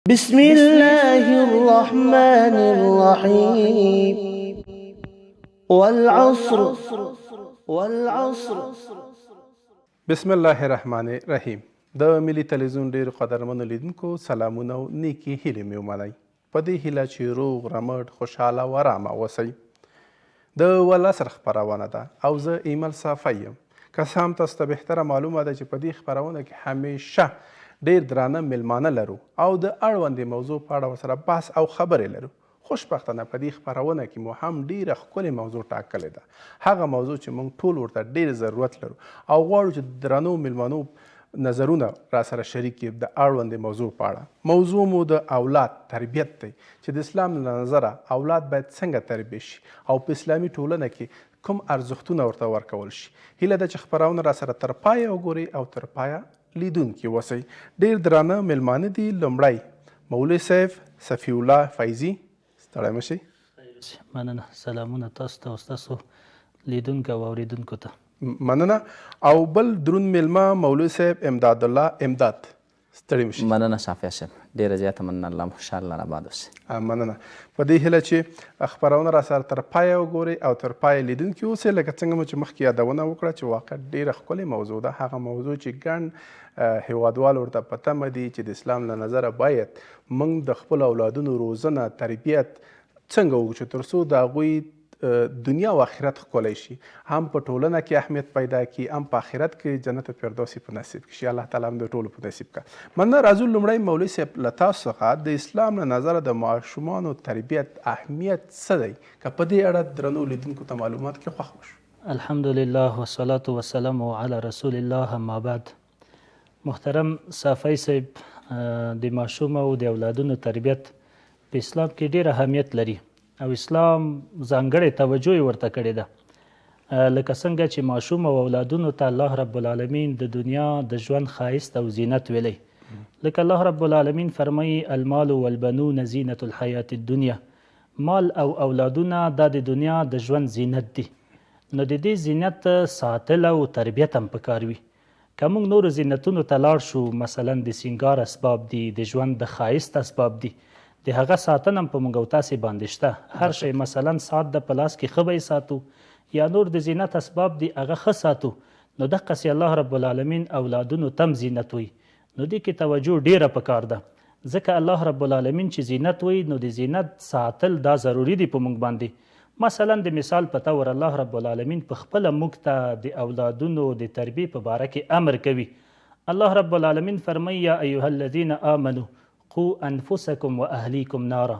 بسم الله الرحمن الرحيم والعصر بسم الله الرحمن الرحیم. د ملي تلویزیون ډېر قدرمنو لیدونکو سلامونه او نیکې هیلې مې ومنئ. په دې هیله چې روغ رمټ خوشحاله و ارامه اوسئ. د والعصر خپرونه ده او زه ایمل صافی یم. که څه هم تاسو ته بهتره معلومه ده چې په دې خپرونه کې همیشه ډېر درانه میلمانه لرو او د اړوندې موضوع په اړه ورسره بحث او خبرې لرو. خوشبختانه په دې خپرونه کې مو هم ډېره ښکلې موضوع ټاکلې ده، هغه موضوع چې موږ ټول ورته ډېر ضرورت لرو او غواړو چې د درنو میلمنو نظرونه را سره شریک کړي د اړوندې موضوع په اړه. موضوع مو د اولاد تربیت دی چې د اسلام له نظره اولاد باید څنګه تربیه شي او په اسلامي ټولنه کې کوم ارزښتونه ورته ورکول شي. هیله ده چې خپرونه را سره تر پایه وګورئ او تر پایه لیدونکي اوسئ. ډېر درانه میلمانه دي. لومړی مولوي صاحب صفي الله فیضي، ستړی مه شئ. مننه. سلامونه تاسو ته او ستاسو لیدونکو او اورېدونکو ته. مننه. او بل دروند میلمه مولوي صاحب امداد الله امداد، ستړي مه شئ. مننه صافیه صاحب، ډېره زیاته مننه. الله مو خوشحاله آباد اوسئ. مننه. په دې هیله چې خپرونه را سره تر پایه وګورئ او تر پایه لیدونکي اوسئ. لکه څنګه مو چې مخکې یادونه وکړه چې واقع ډېره ښکلې موضوع ده، هغه موضوع چې ګڼ هیوادوال ورته په تمه دي چې د اسلام له نظره باید موږ د خپلو اولادونو روزنه تربیت څنګه وکړو چې تر څو د هغوی دنیا او آخرت ښکلی شي، هم په ټولنه کې اهمیت پیدا کړي، هم په آخرت کې جنت فردوسي په نصیب کړي. الله تعالی هم د ټولو په نصیب کړه. مننه. راځو لومړی مولوي صاحب له تاسو څخه د اسلام له نظره د ماشومانو تربیت اهمیت څه دی؟ که په دې اړه درنو لیدونکو ته معلومات کې خوښ وشو. الحمدلله والصلاة والسلام علی رسول الله. اما بعد. محترم صافی صاحب، د ماشوم او د اولادونو تربیت په اسلام کې ډېر اهمیت لري او اسلام ځانګړې توجه یې ورته کړې ده. لکه څنګه چې ماشوم او اولادونو ته الله رب العالمین د دنیا د ژوند ښایست او زینت ویلی. لکه الله رب العالمین فرمایي المال والبنون زینة الحیات الدنیا. مال او اولادونه دا د دنیا د ژوند زینت دي، نو د دې زینت ساتل او تربیت هم پکار وي. که موږ نورو زینتونو ته لاړ شو، مثلا د سینګار اسباب دي، د ژوند د ښایست اسباب دي، د هغه ساتنه هم په موږ او تاسې باندې شته. هر شی مثلا ساعت د په لاس کې ښه به یې ساتو یا نور د زینت اسباب دي هغه ښه ساتو. نو دقسې الله رب العالمین اولادونو ته هم زینت وي، نو دې کې توجه ډیره پکار ده. ځکه الله رب العالمین چې زینت وي نو د زینت ساتل دا ضروري دي په موږ باندې. مثلا د مثال په طور الله رب العالمین په خپله موږ ته د اولادونو د تربیې په باره کې امر کوي. الله رب العالمین فرمایي یا ایها الذین آمنوا قوا انفسکم و اهلیکم نارا.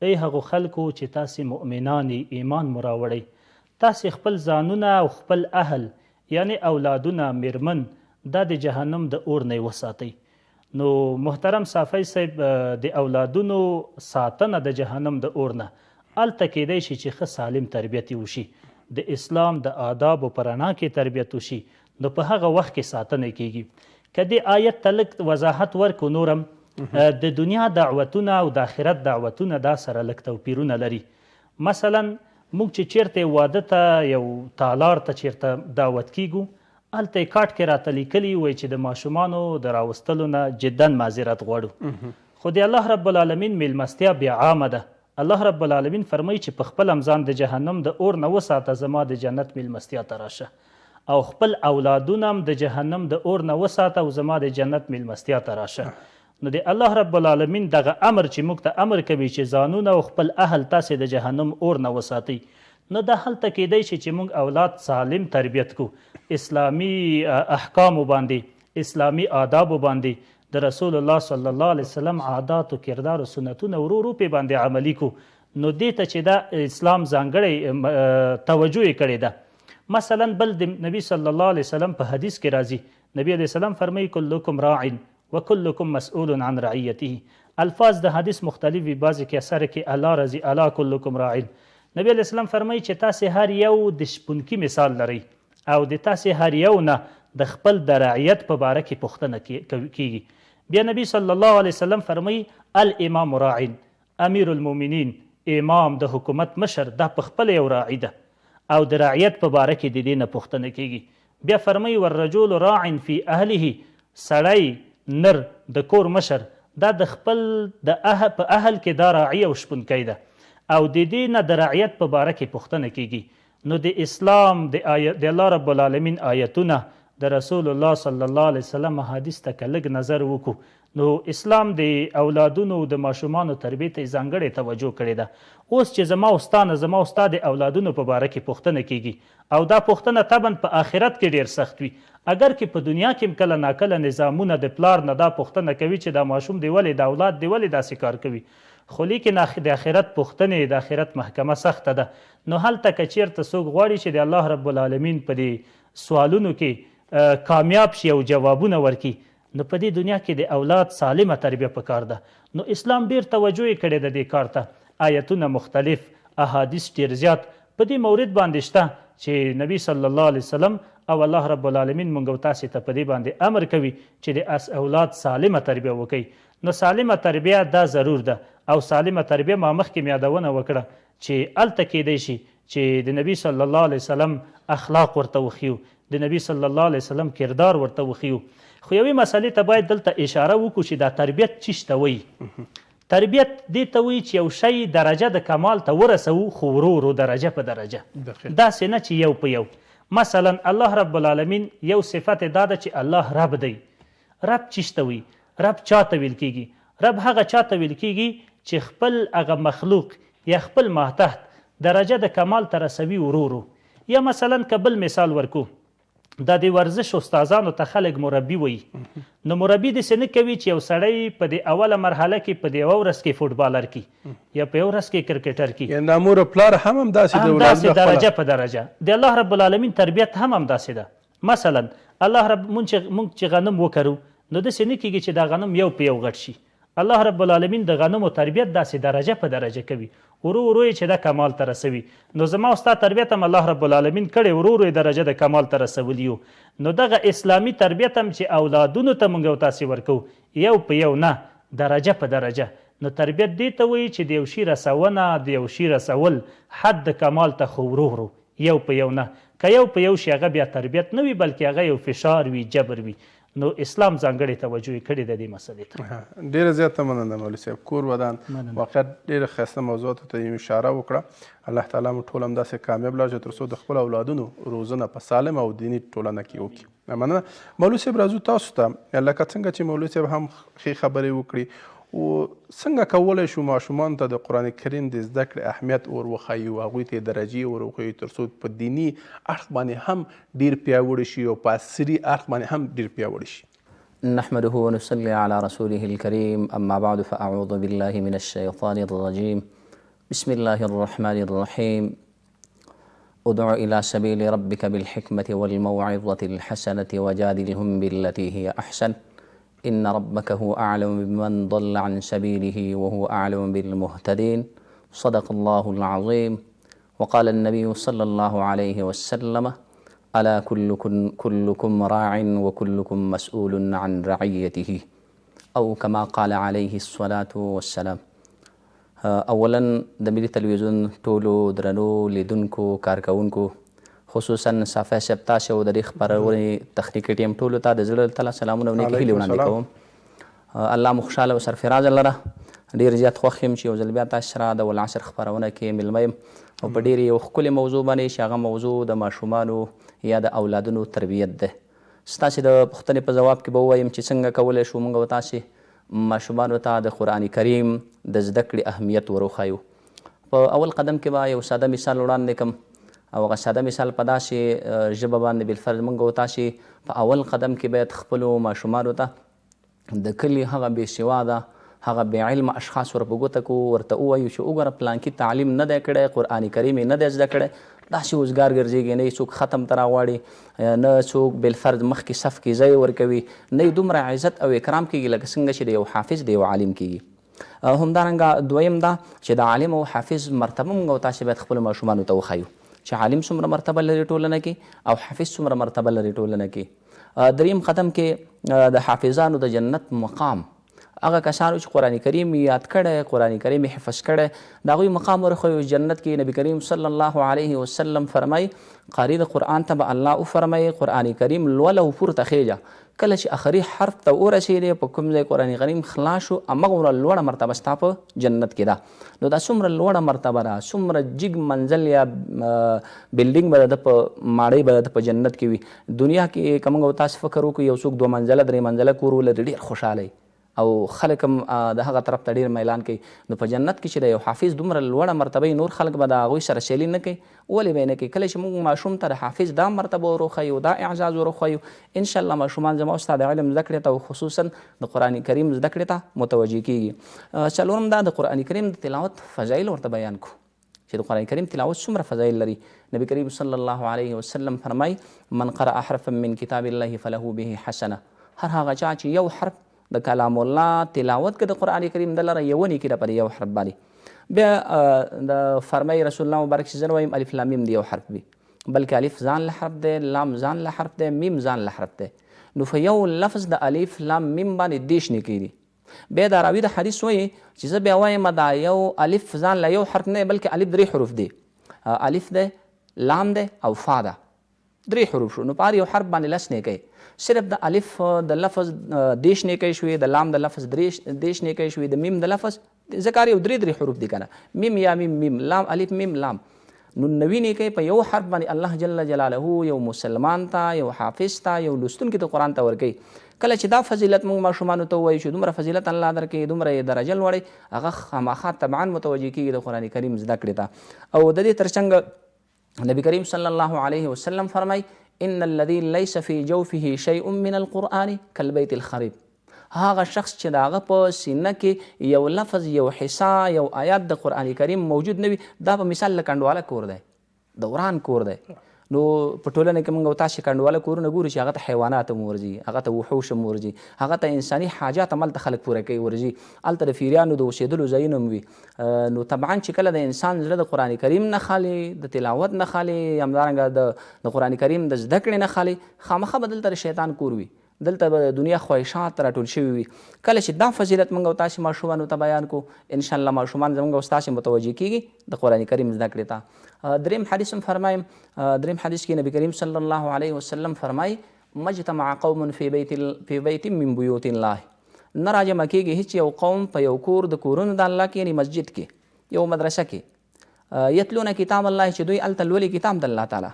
ای هغو خلکو چې تاسې مؤمنان ایمان مو راوړئ، تاسې خپل ځانونه او خپل اهل یعنی اولادونه میرمن دا د جهنم د اور نه وساتئ. نو محترم صافی صاحب، د اولادونو ساتنه د جهنم د اور نه هلته کیدی شي چې ښه سالم تربیت وشي، د اسلام د آدابو په رڼا کې تربیت وشي، نو په هغه وخت کې ساتنه کیږي. که دې آیت ته لږ وضاحت ورکو نورم، د دنیا دعوتونه او د آخرت دعوتونه دا سره لږ توپیرونه لري. مثلا موږ چې چیرته واده ته یو تالار ته چیرته دعوت کیږو، هلته یې کاټ کې راته لیکلي وی چې د ماشومانو د راوستلو نه جدا معذرت غواړو. خو د الله رب العالمین میلمستیا بیا عامه ده. الله رب العالمین فرمایي چې په خپل هم ځان د جهنم د اور نه وساته، زما د جنت میلمستیا ته راشه، او خپل اولادونه هم د جهنم د اور نه وساته او زما د جنت میلمستیا ته راشه. نو د الله رب العالمین دغه امر چې موږ ته امر کوي چې ځانونه او خپل اهل تاسې د جهنم اور نه وساتئ، نو دا هلته کیدی شي چې موږ اولاد سالم تربیت کو، اسلامي احکامو باندې، اسلامي آدابو باندې، د رسول الله صلی الله علیه وسلم عادات او کردار او سنتونه ورو ورو پې باندې عملي کو. نو دې ته چې دا اسلام ځانګړی توجه یې کړې ده. مثلا بل د نبی صلی الله علیه وسلم په حدیث کې راځي، نبی علیه السلام فرمایي کلکم راع وکلکم مسئول عن رعیته. الفاظ د حدیث مختلف وي، بعضې کې اثر کې الا راځي الا کلکم راع. نبی علیه السلام فرمایي چې تاسې هر یو د شپونکي مثال لرئ او د تاسې هر یو نه د خپل د رعیت په باره کې پوښتنه کیږي. بیا نبی صلی الله علیه وسلم فرمایي الامام راع، امیر المؤمنین، امام د حکومت مشر دا په خپله یو راعي ده او د رعیت په باره کې د دې نه پوښتنه کیږي. بیا فرمایي والرجل راع فی اهله، سړی نر د کور مشر دا د خپل په اهل کې دا راعي او شپونکی ده او د دې نه د رعیت په باره کې پوښتنه کیږي. نو د اسلام د الله رب العالمین آیتونه د رسول الله صلی الله علیه وسلم حدیث ته که لږ نظر وکړو نو اسلام د اولادونو د ماشومانو تربیې ته ځانګړې توجه کړې ده. اوس چې زما او ستا د اولادونو په باره کې پوښتنه کیږي او دا پوښتنه طبعا په آخرت کې ډیر سخت وي. اگر کې په دنیا کې کله ناکله نظامونه د پلار نه دا پوښتنه کوي چې دا ماشوم دی ولې د اولاد دی ولې داسې کار کوي، خو لیکن د آخرت پوښتنې د آخرت محکمه سخته ده. نو هلته که چیرته څوک غواړي چې د الله رب العالمین په دې سوالونو کې کامیاب شي او جوابونه ورکړي نو په دې دنیا کې د اولاد سالمه تربیه پکار ده. نو اسلام ډیر توجه یې کړې ده دې کار ته. آیتونه مختلف، احادیث ډیر زیات په دې مورد باندې شته چې نبی صلی الله علیه وسلم او الله رب العالمین موږ او تاسې ته په دې باندې امر کوي چې د اولاد سالمه تربیه وکړي. نو سالمه تربیه دا ضرور ده او سالمه تربیه ما مخکې مې یادونه وکړه چې هلته کیدی شي چې د نبی صلی الله علیه وسلم اخلاق ورته وښیو، د نبی صلی الله علیه وسلم کردار ورته وښیو. خو یوې مسلې ته باید دلته اشاره وکړو چې دا تربیت چیش ته وایي. تربیت دې ته وایي چې یو شی درجه د کمال ته ورسوو خو ورو ورو درجه په درجه، داسې نه چې یو په یو. مثلا الله رب العالمین یو صفت دا ده چې الله رب دی. رب چیش ته وایي؟ رب چا ته ویل کیږي؟ رب هغه چا ته ویل کیږي چې خپل هغه مخلوق یا خپل ماتحت درجه د کمال ته رسوي ورو ورو. یا مثلا که بل مثال ورکو، دا د ورزش استادانو ته خلک مربي وایي. نو مربي داسې نه کوي چې یو سړی په د اوله مرحله کې په د یوه ورځ کې فوټبالر کی یا په یوه ورځ کې کرکټر کی. یعنې مور پلار هم همداسې درجه په درجه د الله رب العالمین تربیت هم همداسې ده. مثلا الله رب مونږ چې غنم وکرو نو داسې نه کیږي چې دا غنم یو په یو غټ شي. الله رب العالمین د غنمو تربیت داسې درجه په درجه کوي، ورو ورو یې چې دا کمال ته رسوي. نو زما او ستا تربیت هم الله رب العالمین کړی ورو ورو یې درجه د کمال ته رسولی یو. نو دغه اسلامي تربیت هم چې اولادونو ته موږ او تاسې ورکوو یو په یو نه، درجه په درجه. نو تربیت دې ته وایي چې د یو شي رسونه، د یو شي رسول حد د کمال ته خو ورو ورو یو په یو نه. که یو په یو شي هغه بیا تربیت نه وي بلکې هغه یو فشار وي، جبر وي. نو اسلام ځانګړې توجه یې کړې ده دې مسلې ته. ډېره زیاته مننه مولوي صاحب. کور ودان واقعا ډېره ښایسته موضوعاتو ته یې اشاره وکړه. الله تعالی مو ټول همداسې کامیاب لاړ چې تر څو د خپلو اولادونو روزنه په سالم او دیني ټولنه کې وکړي. مننه. مولوي صاحب راځو تاسو ته، لکه څنګه چې مولوي صاحب هم ښې خبرې وکړي، او څنګه کولی شو ماشومانو ته د قرآن کریم د زده کړې اهمیت ور وښایو، هغوی ته یې درجې ور وښایو تر څو په دیني اړخ باندې هم ډېر پیاوړي شي او په عصري اړخ باندې هم ډېر پیاوړي شي. نحمده ونصلي على رسوله الكريم أما بعد فأعوذ بالله من الشيطان الرجيم بسم الله الرحمن الرحيم ادع إلى سبيل ربك بالحكمة والموعظة الحسنة وجادلهم بالتي هي أحسن إن ربك هو أعلم بمن ضل عن سبيله وهو أعلم بالمهتدين صدق الله العظيم. وقال النبي صلى الله عليه وسلم ألا كلكم راع وكلكم مسؤول عن رعيته أو كما قال عليه الصلاة والسلام. اولا د ملي تلویزیون ټولو درنو لیدونکو کارکوونکو خصوصا صافی صاحب تاسو او د دې خپرونې تخنیکي ټیم ټولو ته د زړه تله سلامونه او نیکې هیلې وړاندې کوم. الله مو خوشحاله او سرفراز لره. ډېر زیات خوښ یم چې یو ځل بیا تاسو سره د والعصر خپرونه کې مېلمه یم او په ډېرې یو ښکلې موضوع باندې چې هغه موضوع د ماشومانو یا د اولادونو تربیت ده. ستاسې د پوښتنې په ځواب کې به ووایم چې څنګه کولی شو موږ او تاسې ماشومانو ته د قرآن کریم د زده کړې اهمیت ور وښایو. په اول قدم کې به یو ساده مثال وړاندې کړم او هغه ساده مثال په داسې ژبه باندې بالفرض موږ او تاسې په اول قدم کې باید خپلو ماشومانو ته د کلي هغه بې سواده هغه بې علمه اشخاص ور په ګوته کړو، ورته ووایو چې وګوره پلانکي تعلیم نه دی کړی، قرآن کریم یې نه دی زده کړی، داسې اوزګار ګرځېږي، نه یې څوک ختم ته راغواړي، نه څوک بالفرض مخکې صف کې ځای ورکوي، نه یې دومره عزت او اکرام کېږي لکه څنګه چې د یو حافظ د یو عالم کېږي. همدارنګه دویم دا چې د عالم او حافظ مرتبه موږ او تاسې باید خپلو ماشومانو ته وښایو چې عالم څومره مرتبه لري ټولنه کې او حافظ څومره مرتبه لري ټولنه کې. دریم قدم کې د حافظانو د جنت مقام، هغه کسانو چې قرآن کریم یاد کړی، قرآن کریم حفظ کړی، د هغوی مقام ورښیو. جنت کې نبی کریم صلی الله علیه وسلم فرمایي قاری د قرآن ته به الله وفرمایي قرآن کریم لوله او پورته خیږه، کله چې آخري حرف ته ورسېدې په کوم ځای قرآن کریم خلاص شو همغومره لوړه مرتبه ستا په جنت کې ده. نو دا څومره لوړه مرتبه ده، څومره جګ منزل یا بلډینګ به د په ماړۍ به د په جنت کې وي. دنیا کې که موږ تاسو فکر وکړو یو څوک 2 منزله 3 منزله کور ولري ډېر خوشحاله او خلک هم د هغه طرف ته ډېر میلان کوي. نو په جنت کې چې د یو حافظ دومره لوړه مرتبه نور خلک به د هغوی سره سیلي نه کوي. ولې به یې نه کوي؟ کله چې موږ ماشوم ته د حافظ دا مرتبه وروښیو، دا اعزاز وروښیو، انشاءالله ماشومان زما او ستا د علم زده کړې ته او خصوصا د قرآن کریم زده کړې ته متوجه کېږي. څلورم دا د قرآن کریم د تلاوت فضایل ورته بیان کړو چې د قرآن کریم تلاوت څومره فضایل لري. نبی کریم صلی الله علیه وسلم فرمای من قرأ حرفا من کتاب الله فله به حسنه. هر هغه چا چې یو حرف د کلام الله تلاوت که د قرآن کریم د لره یو نیکي ده پر یو حرف باندې. بیا د فرمای رسول الله مبارک چې زه وایم الف لام میم د یو حرف وي، بلکې الف ځان له حرف دی، لام ځان له حرف دی، میم ځان له حرف دی. نو په یو لفظ د الف لام میم باندې 10 نیکي دي. بیا د راوي د حدیث وایي چې زه بیا وایم دا یو الف ځان له یو حرف نه بلکې الف 3 حروف دي، الف دی، لام دی او فا ده، 3 حروف شو. نو په هر یو حرف باندې 10 نیکي. صرف د الف د لفظ 10 نیکي شوي، د لام د لفظ 10 نیکي شوي، د میم د لفظ ذکر یو 3 حروف دي کنه، میم یا میم لام الف میم لام. نو 9 نیکي په یو حرف باندې الله جل جلاله یو مسلمان ته، یو حافظ ته، یو لوستونکي ته قرآن ته ورکوي. کله چې دا فضیلت موږ ماشومانو ته ووایو چې دومره فضیلت الله درکوي، دومره یې درجه لوړوي، هغه خامخا طبعا متوجه کېږي د قرآن کریم زده کړې ته. او د دې ترڅنګ نبی کریم صلی الله علیه وسلم فرمای ان الذي ليس في جوفه شيء من القرآن كالبيت الخريب. هغه شخص چې د هغه په سینه کې یو لفظ، یو حصه، یو آیات د قرآن کریم موجود نه وي، دا په مثال له کنډواله کور دی، د وران کور دی. نو په ټولنه کې موږ تاسو کنډواله کورونه ګورو چې هغه ته حیوانات هم ورځي، هغه ته وحوش هم ورځي، هغه ته انساني حاجات هم هلته خلک پوره کوي ورځي، هلته د پیریانو د اوسېدلو ځایونه هم وي. نو طبعا چې کله د انسان زړه د قرآن کریم نه خالي، د تلاوت نه خالي، همدارنګه د قرآن کریم د زده کړې نه خالي، خامخا به دلته د شیطان کور وي، دلته به د دنیا خواهشات راټول شوي وي. کله چې دا فضیلت موږ او تاسې ماشومانو ته بیان کړو، انشاءالله ماشومان زموږ او ستاسې متوجه کېږي د قرآن کریم زده کړې ته. دریم حدیث هم فرمایم، دریم حدیث کې نبی کریم صلی الله علیه وسلم فرمای مجتمع قوم فی بیت من بیوت الله. نه راجمع کېږي هیڅ یو قوم په یو کور د کورونو د الله کې، یعنی مسجد کې، یو مدرسه کې، یتلون کتاب الله چې دوی هلته لولي کتاب د الله تعالی،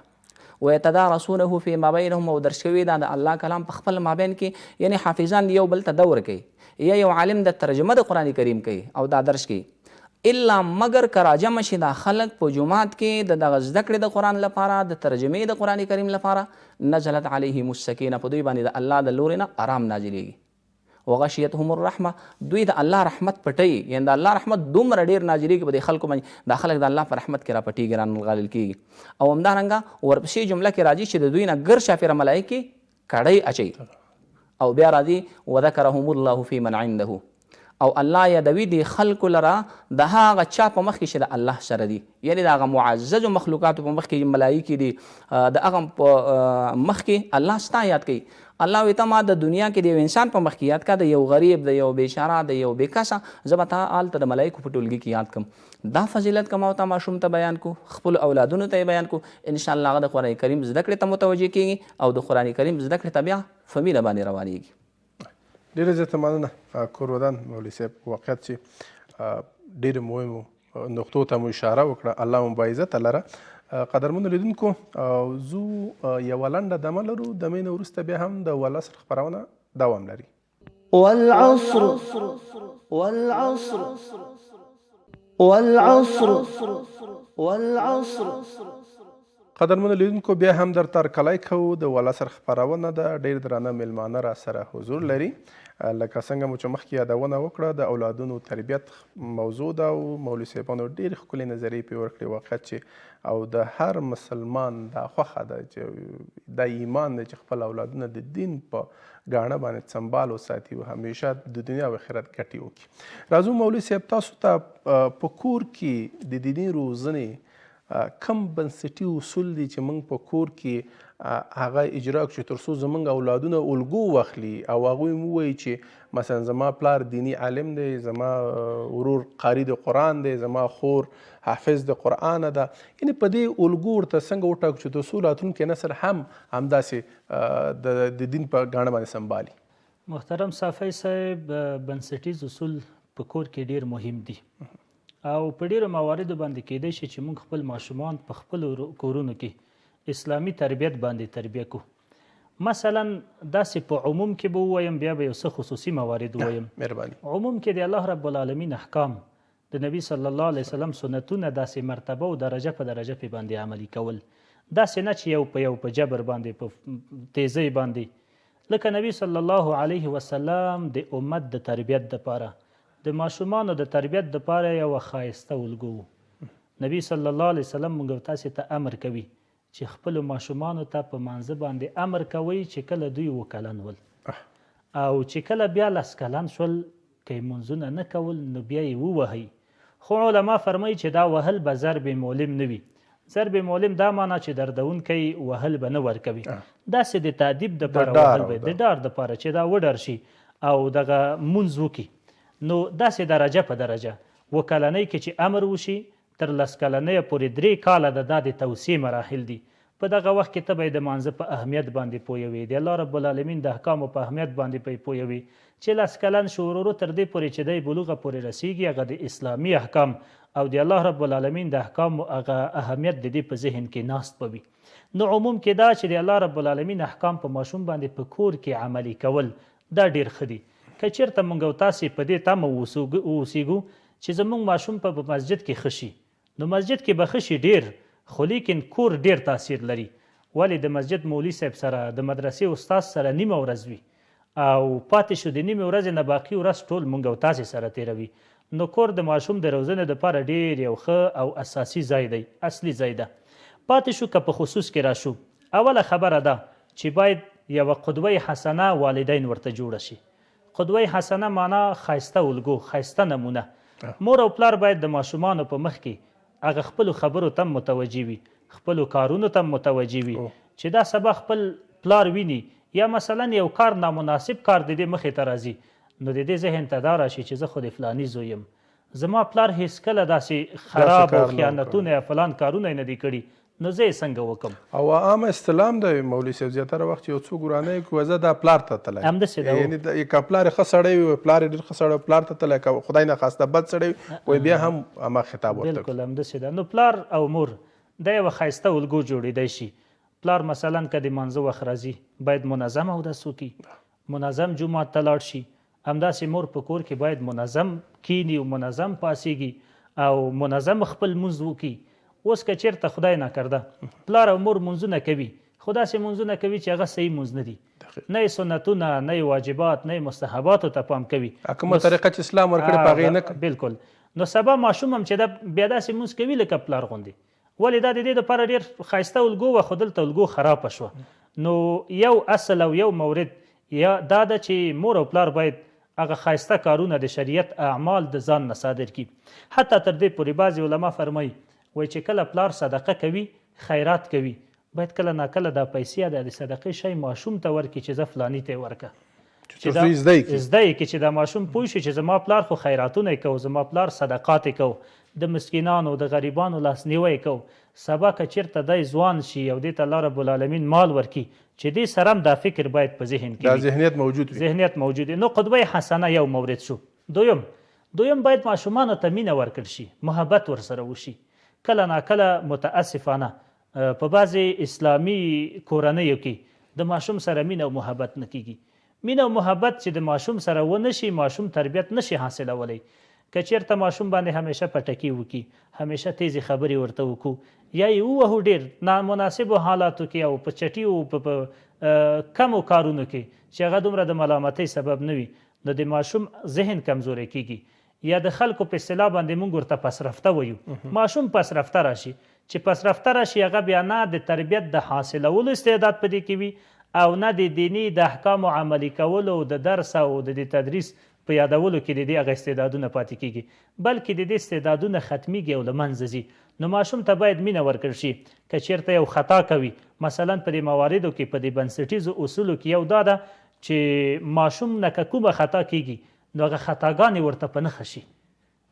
ويتدارسونه فيما بينهم او درس کوي دا د الله کلام په خپل مابین کې، یعنی حافظان یو بل ته دور کوي، یا یو عالم د ترجمه د قرآن کریم کوي او دا درس کوي. الا مگر که راجمع شي دا خلک په جماعت کې د دغه زده کړې د قرآن لپاره، د ترجمې د قرآن کریم لپاره، نزلت علیهم السکینه، په دوی باندې د الله د لورې نه آرام نازلیږي. وغشیتهم الرحمه، دوی د الله رحمت پټوي، یعنی د الله رحمت دومره ډېر نازلیږي په دې خلکو باندې، دا خلک د الله په رحمت کې راپټېږي، رانغالل کېږي. او همدارنګه ورپسې جمله کې راځي چې د دوی نه ګر شاپېره ملایکې کړۍ اچوي، او بیا راځي وذکرهم الله فی من عنده، او الله یادوي د خلکو لره د هغه چا په مخ کې چې د الله سره دي، یعنی د هغه معززو مخلوقاتو په مخ کې ملایکې دي، د هغه په مخ کې الله ستا یاد کوي. الله وایي ته ما د دنیا کې د یو انسان په مخ کې یاد کا، د یو غریب، د یو بیچاره، د یو بېکسه، زه به تا هلته د ملایکو په ټولګي کې یاد کړم. دا فضیلت که ما او تا ماشوم ته بیان کړو، خپلو اولادونو ته یې بیان کړو، انشاءالله هغه د قرآن کریم زده کړې ته متوجه کېږي او د قرآن کریم زده کړې ته بیا فمیله باندې روانېږي. ډېره زیاته مننه کور ودان مولوي صاحب. واقعیت چې ډېرې مهمو نقطو ته مو اشاره وکړه، الله مو باعزته لره. قدرمنو لیدونکو، زو یوه لنډه دمه لرو، دمې نه وروسته بیا هم د والعصر خپرونه دوام لري. والعصر والعصر والعصر والعصر. قدرمنو لیدونکو، بیا هم درته هرکلی کوو. د والعصر خپرونه ده، ډېر درانه میلمانه را سره حضور لري. لکه څنګه مو چې مخکې یادونه وکړه، د اولادونو تربیت موضوع ده او مولوي صاحبانو ډېرې ښکلې نظریې پرې ورکړې. واقعیت چې او د هر مسلمان دا خوښه ده چې دا ایمان دی چې خپل اولادونه د دین په ګاڼه باندې سنبال وساتي او همیشه د دنیا او آخرت ګټې وکړي. راځو مولوي صاحب، تاسو ته په کور کې د دیني روزنې کم بنسټي اصول دي چې موږ په کور کې هغه اجرا کړو چې تر څو زموږ اولادونه الګو واخلي او هغوی مو ووایي چې مثلا زما پلار دینی عالم دی، زما ورور قاري د قرآن دی، زما خور حافظ د قرآن ده. یعنې په دې الګو ورته څنګه وټاکو چې تر څو راتلونکی نسل هم همداسې د دین په ګاڼه باندې سنبالي. محترم صافی صاحب، بنسټیز اصول په کور کې ډیر مهم دي او په ډیرو مواردو باندې کیدای شي چې موږ خپل ماشومان په خپلو کورونو کې اسلامي تربیت باندې تربیه کو. مثلا داسې په عموم کې به ووایم، بیا به یو څه خصوصي موارد ووایم. مهرباني. عموم کې د الله رب العالمین احکام، د نبی صلی الله علیه وسلم سنتونه داسې مرتبه او درجه په درجه په باندې عملي کول، داسې نه چې یو په یو په جبر باندې په تیزی باندې. لکه نبی صلی الله علیه وسلم د امت د تربیت دپاره، د ماشومانو د تربیت دپاره یوه ښایسته الګو و. نبی صلی الله علیه وسلم موږ تاسې ته امر کوي چې خپلو ماشومانو ته په مانځه باندې امر کوئ چې کله دوی 7 کلن ول او چې کله بیا 10 کلن شول که یې مونځونه نه کول نو بیا یې ووهئ. خو علما فرمایي چې دا وهل به ضرب مولم نه وي. ضرب مولم دا معنا چې دردونکی وهل به نه ورکوي، داسې د تادیب دپاره وهل به، د ډار دپاره چې دا وډر شي او دغه مونځ وکړي. نو داسې درجه په درجه 7 کلنۍ کې چې امر وشي تر 10 کلنۍ پورې 3 کاله دا د توصیې مراحل دي. په دغه وخت کې ته به د مانځه په اهمیت باندې پوهوي، د الله رب العالمین د احکامو په اهمیت باندې پوهوي چې 10 کلن شو ورو تر دې پورې چې دی بلوغه پورې رسیږي، هغه د اسلامي احکام او د الله رب العالمین د احکامو هغه اهمیت د دې په ذهن کې ناست به وي. نو عموم کې دا چې د الله رب العالمین احکام په ماشوم باندې په کور کې عملي کول دا ډیر ښه دي. که چېرته موږ او تاسې په دې تمه اوسیږو چې زموږ ماشوم په مسجد کې ښه شي، نو مسجد کې به ښه شي ډېر، خو لیکن کور ډېر تاثیر لري. ولې د مسجد مولوي صاحب سره، د مدرسې استاد سره نیمه ورځ وي او پاتې شو د نیمې ورځې نه باقي ورځ ټول موږ او تاسې سره تېروي. نو کور د ماشوم د روزنې دپاره ډېر یو ښه او اساسي ځای دی، اصلي ځای ده. پاتې شو که په خصوص کې راشو، اوله خبره ده چې باید یوه قدوه حسنه والدین ورته جوړه شي. قدوه حسنه معنا ښایسته الګو، ښایسته نمونه. مور او پلار باید د ماشومانو په مخ کې هغه خپلو خبرو ته متوجه وي، خپلو کارونو ته متوجه وي چې دا سبا خپل پلار ویني یا مثلا یو کار نامناسب کار د دې مخې ته راځي، نو د دې ذهن ته دا راشي چې زه خو د فلاني زوی یم، زما پلار هیڅکله داسې خراب او خیانتونه یا فلان کارونه یې نه دي کړي، نو زه یې څنګه وکړم. او عامه استلام دی مولوي صاحب، زیاتره وخت یو څوک ورانه کوي زه دا پلار ته تللی، همداسې ده. یعنې که پلار یې ښه سړی وي، پلار یې ډېر ښه سړی پلار ته تللی، که خدای نخواسته بد سړی وي بیا هم هماغه خطاب ورته. بلکل همداسې ده. نو پلار او مور دا یوه ښایسته الګو جوړېدی شي. پلار مثلا که د مانځه وخت راځي باید منظم اودس وکړي، منظم جومات ته لاړ شي. همداسې مور په کور کې باید منظم کیني او منظم پاسېږي او منظم خپل مونځ وکړي. اوس که چېرته خدای نکرده پلار او مور مونځونه کوي، خو داسې مونځونه کوي چې هغه صحیح مونځ نه دي، نه یې سنتونه، نه یې واجبات، نه یې مستحباتو ته پام کوي، کومه طریقه چې اسلام ورکړې په هغې نه کوي. بلکل. نو سبا ماشوم هم چې دا بیا داسې مونځ کوي لکه پلار غوندې. ولې دا د دې دپاره ډېر ښایسته الګو وه، خو دلته الګو خرابه شوه. نو یو اصل او یو مورد یا دا ده چې مور او پلار باید هغه ښایسته کارونه د شریعت اعمال د ځان نه صادر کړي. حتی تر دې پورې بعضې علما فرمایي وایي چې کله پلار صدقه کوي، خیرات کوي، باید کله ناکله دا پیسې د صدقې شی ماشوم ته ورکړي چې زه فلاني ته یې ورکړه، چې زده یې کړي چې دا ماشوم پوه شي چې زما پلار خو خیراتونه یې کوو، زما پلار صدقات یې کوو، د مسکینانو د غریبانو لاسنیوی یې کوو. سبا که چېرته دی ځوان شي او دې ته الله رب العالمین مال ورکړي، چې دې سره هم دا فکر باید په ذهن کې دا ذهنیت موجود وي. ذهنیت موجود وي. نو قدوه حسنه یو مورد شو. دویم باید ماشومانو ته مینه ورکړل شي، محبت ورسره وشي. کله ناکله متاسفانه په بعضې اسلامي کورنیو کې د ماشوم سره مینه او محبت نه کیږي. مینه او محبت چې د ماشوم سره ونه شي، ماشوم تربیت نشي حاصلولی. که چېرته ماشوم باندې همیشه پټکي وکړي، همیشه تیزې خبرې ورته وکړو یا یې ووهو ډېر نامناسبو حالاتو کې او په چټي او په کمو کارونو کې چې هغه دومره د ملامتۍ سبب نه وي، نو د ماشوم ذهن کمزوری کیږي. یا د خلکو په اصطلاح باندې موږ ورته پسرفته وایو. ماشوم پسرفته راشي، چې پسرفته راشي هغه بیا نه د تربیت د حاصلولو استعداد په دې کې وي او نه د دیني د احکامو عملي کولو او د درس او د تدریس په یادولو کې د دې هغه استعدادونه پاتې کیږي بلکې د دې استعدادونه ختمیږي او له منځه ځي. نو ماشوم ته باید مینه ورکړل شي. که چیرته یو خطا کوي مثلا په دې مواردو کې په دې بنسټیزو اصولو کې یو دا ده چې ماشوم نه که کومه خطا کیږي نو هغه خطاګانې ورته په نښه شي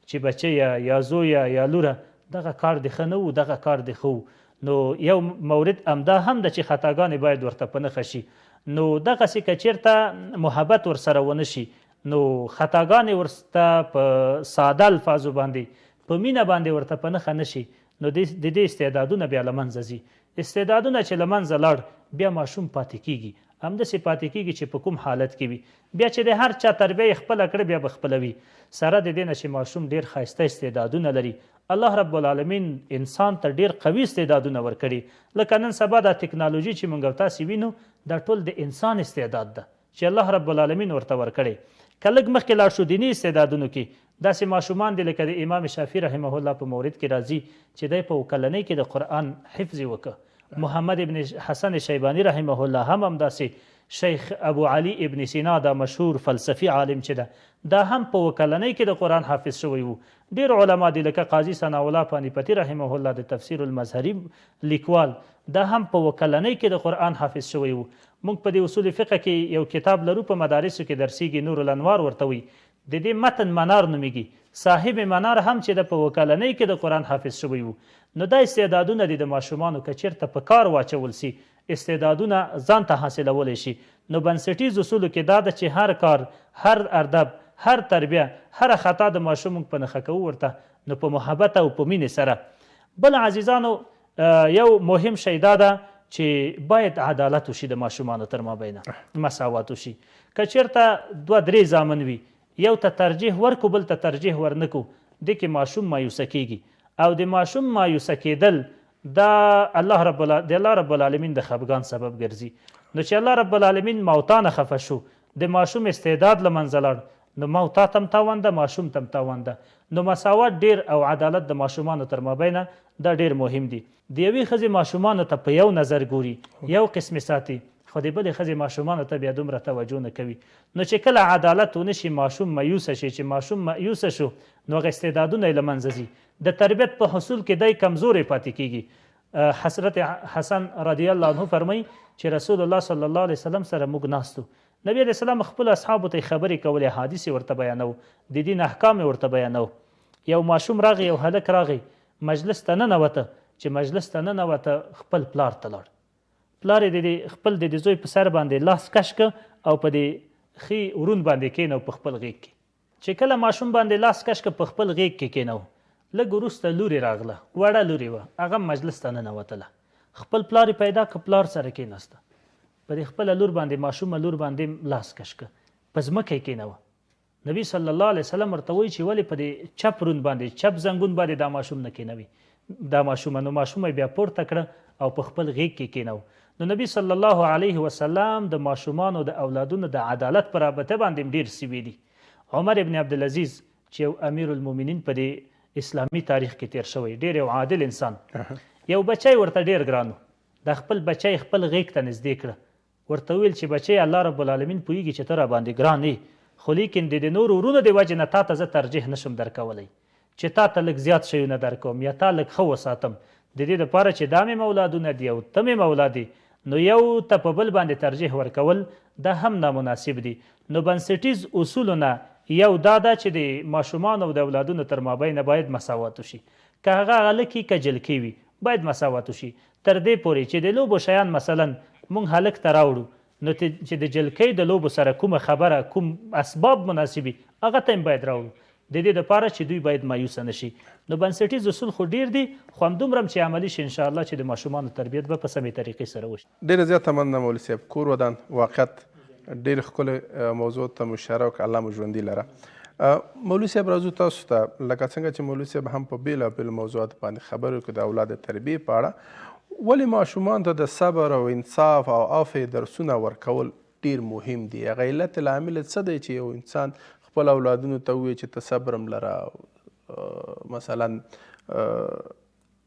چې بچیه یا زویه یا لوره دغه کار دې ښه نه و دغه کار دې ښه و. نو یو مورد همدا هم ده چې خطاګانې باید ورته په نښه شي. نو دغسې که چیرته محبت ورسره ونه شي نو خطاګانې ورته په ساده الفاظو باندې په مینه باندې ورته په نښه نه شي نو د دې استعدادونه بیا له منځه ځي. استعدادونه چې له منځه لاړ بیا ماشوم پاتې کیږي همداسې پاتې کیږي چې په کوم حالت کې وي. بیا چې د هر چا تربیه یې خپله کړه بیا به خپله وي. سره د دې نه چې ماشوم ډېر ښایسته استعدادونه لري. الله رب العالمین انسان ته ډېر قوي استعدادونه ورکړي. لکه نن سبا دا ټکنالوژي چې موږ تاسې وینو دا ټول د انسان استعداد ده چې الله رب العالمین ورته ورکړی. که لږ مخکې لاړ شو دیني استعدادونو کې داسې ماشومان دي لکه د امام شافعي رحمه الله په مورد کې راځي چې دی په اوکلنۍ کې د قرآن حفظ یې وکړه. محمد ابن حسن شیبانی رحمه الله هم همداسې. شیخ ابو علی ابن سینا دا مشهور فلسفي عالم چې ده دا هم په وکلنۍ کې د قرآن حافظ شوی و. ډېر علما دي لکه قاضي ثناءالله پانیپتي رحمه الله د تفسیر المظهري لیکوال دا هم په وکلنۍ کې د قرآن حافظ شوی و. موږ په دې اصول فقه کې یو کتاب لرو په مدارسو کې درسیږي نور الانوار ورته وي. د دې متن منار نومیږي. صاحب منار هم چې د په وکلنۍ کې د قرآن حافظ شوی و. نو دا استعدادونه دي د ماشومانو که چیرته په کار واچول سي استعدادونه ځان ته حاصلولی شي. نو بنسټیز اصولو کې دا ده چې هر کار هر ادب هر تربیه هر خطا د ماشوم په نښه کوو ورته نو په محبت او په مینې سره. بل عزیزانو یو مهم شی دا ده چې باید عدالت وشي د ماشومانو تر مابینه مساوات وشي. که چیرته 2-3 زامن وي یو ته ترجیح ورکو بل ته ترجیح ورنکو دې کې ماشوم مایوسه کیږي او د ماشوم مایوسه کیدل دا الله رب العالمین د خفګان سبب ګرځي. نو چې الله رب العالمین موتانه خفه شو د ماشوم استعداد له منځه لاړ نو موتا تم تاوان ده ماشوم تم تاوان ده. نو مساوات ډیر او عدالت د ماشومانو تر مابینه دا ډیر مهم دي. د یوې ښځې ماشومانو ته په یو نظر ګوري یو قسم ساتي خو د بلې ښځې ماشومانو ته بیا دومره توجه نه کوي. نو چې کله عدالت ونه شي ماشوم مایوسه شي. چې ماشوم مایوسه شو نو هغه استعدادونه یې له منځه ځي. د تربیت په حصول کې دی کمزوری پاتې کیږي. حضرت حسن رضی الله عنه فرمایي چې رسول الله صلی الله علیه وسلم سره موږ ناستو. نبی علیه السلام خپل اصحابو ته خبرې کولې حدیث ورته بیانو د دین احکام ورته بیانو. یو ماشوم راغی یو هلک راغی مجلس ته ننوته. چې مجلس ته ننوته خپل پلار ته لاړ. پلار یې خپل د زوی په سر باندې لاس کش که او په دې ښي ورون باندې کېنو په خپل غېږ کې. چې کله ماشوم باندې لاس کش که په خپل غېږ کې کېنو لږ وروسته لورې راغله وړه لورې وه هغه مجلس ته ننوتله. خپل پلار یې پیدا که پلار سره کېناسته په دې خپله لور باندې ماشومه لور باندې لاس کش که په ځمکه یې کېنوه. نبي صلی الله علیه وسلم ورته وایي چې ولې په دې چپ رون باندې چپ زنګون باندې دا ماشوم نه کېنوي دا ماشومه. نو ماشومه بیا پورته کړه او په خپل غېږ کې کېنو. نو نبی صلی الله علیه وسلم د ماشومانو د اولادونو د عدالت په رابطه باندې ډېر سوي دي. عمر ابن عبدالعزیز چې یو امیر المؤمنین په دې اسلامي تاریخ کې تیر شوی ډېر یو عادل انسان یو بچی ورته ډېر ګرانو. د خپل بچی خپل غېږ ته نږدې کړه ورته ویل چې بچی الله رب العالمین پوهېږي چې ته را باندې ګران یې خو لیکن د نورو ورونو د وجې نه تا ته زه ترجیح نشم درکولی چې تا ته لږ زیات شیونه درکوم یا تا لږ ښه وساتم د دې دپاره چې دا مې اولادونه دي او ته مې اولاد دي نو یو ته په بل باندې ترجیح ورکول دا هم نامناسب دي. نو بنسټیز اصولونه یو دا ده چې د ماشومانو او د اولادونو تر مابینه باید مساوات وشي. که هغه هلک که جلکۍ وي باید مساوات وشي تر دې پورې چې د لوبو شیان مثلا موږ هلک ته راوړو نو چې د جلکۍ د لوبو سره کومه خبره کوم اسباب مناسبي هغه ته هم باید راوړو د دې دپاره چې دوی باید مایوسه نشي. نو بنسټیز اصول خو ډیر دي خو همدومره هم چې عملي شي انشاءالله چې د ماشومانو تربیت به په سمې طریقې سره وشي. ډېره زیاته مننه مولوي صاحب. کور ودان واقعیت ډېر ښکلې موضوع ته مو اشاره وکړه. الله مو ژوندي لره. مولوي صاحب راځو تاسو ته لکه څنګه چې مولوي صاحب هم په بېلابېلو موضوعاتو باندې خبرې وکړو د اولاد تربیې په اړه ولې ماشومانو ته د صبر او انصاف او عفو درسونه ورکول ډېر مهم دي؟ هغه علت العامل څه دی چې یو انسان خپل اولادونو ته ووایي چې ته صبر هم لره مثلا